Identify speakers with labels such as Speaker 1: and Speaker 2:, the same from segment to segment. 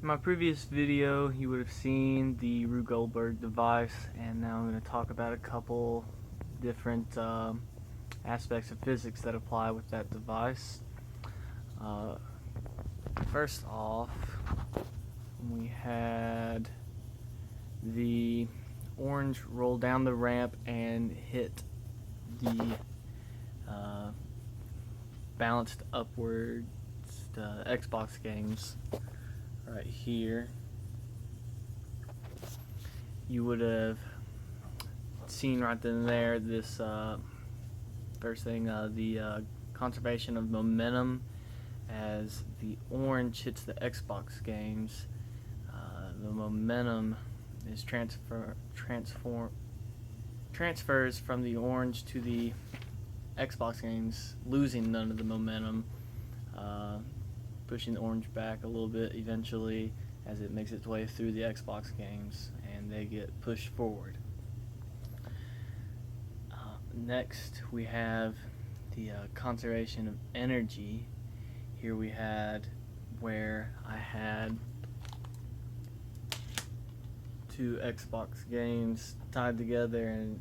Speaker 1: In my previous video, you would have seen the Rube Goldberg device, and now I'm going to talk about a couple different aspects of physics that apply with that device. First off, we had the orange roll down the ramp and hit the balanced upwards Xbox games right here. You would have seen right then and there this first thing, the conservation of momentum as the orange hits the Xbox games. The momentum is transfers from the orange to the Xbox games, losing none of the momentum, pushing the orange back a little bit eventually as it makes its way through the Xbox games and they get pushed forward. Next we have the conservation of energy. Here we had where I had two Xbox games tied together and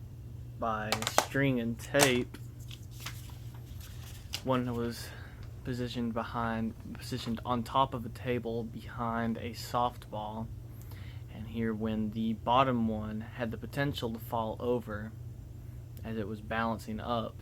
Speaker 1: by string and tape. One was positioned on top of a table behind a softball, and here when the bottom one had the potential to fall over as it was balancing up,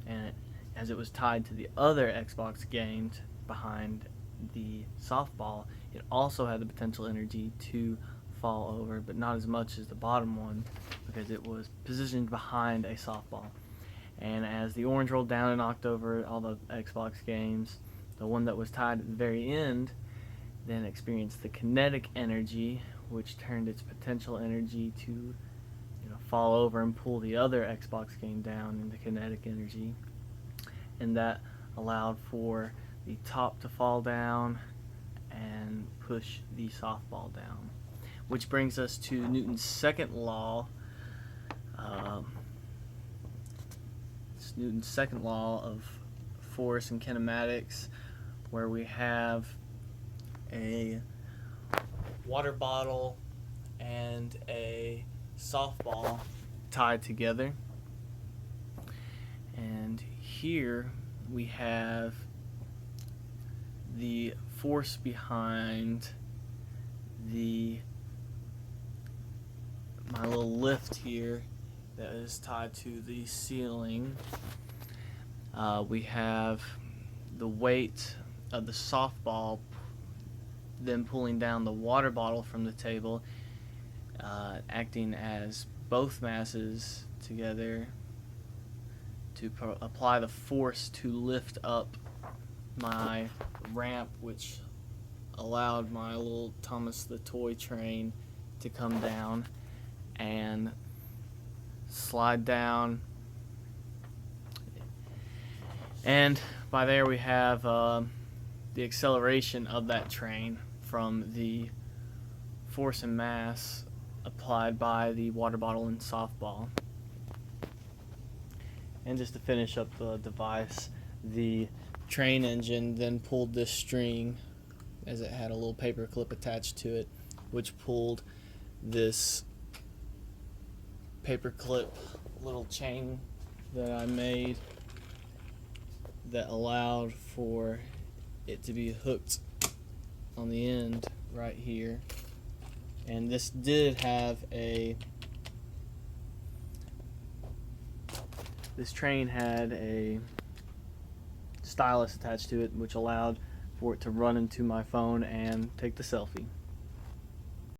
Speaker 1: and as it was tied to the other Xbox games behind the softball, it also had the potential energy to fall over, but not as much as the bottom one because it was positioned behind a softball. And as the orange rolled down and knocked over all the Xbox games, the one that was tied at the very end then experienced the kinetic energy, which turned its potential energy to fall over and pull the other Xbox game down into kinetic energy. And that allowed for the top to fall down and push the softball down. Which brings us to Newton's second law. It's Newton's second law of force and kinematics, where we have a water bottle and a softball tied together. And here we have the force behind my little lift here that is tied to the ceiling. We have the weight of the softball then pulling down the water bottle from the table, acting as both masses together to apply the force to lift up my ramp, which allowed my little Thomas the Toy Train to come down and slide down. And by there we have the acceleration of that train from the force and mass applied by the water bottle and softball. And just to finish up the device, the train engine then pulled this string, as it had a little paper clip attached to it, which pulled this paper clip little chain that I made that allowed for it to be hooked on the end right here. And this did have this train had a stylus attached to it, which allowed for it to run into my phone and take the selfie.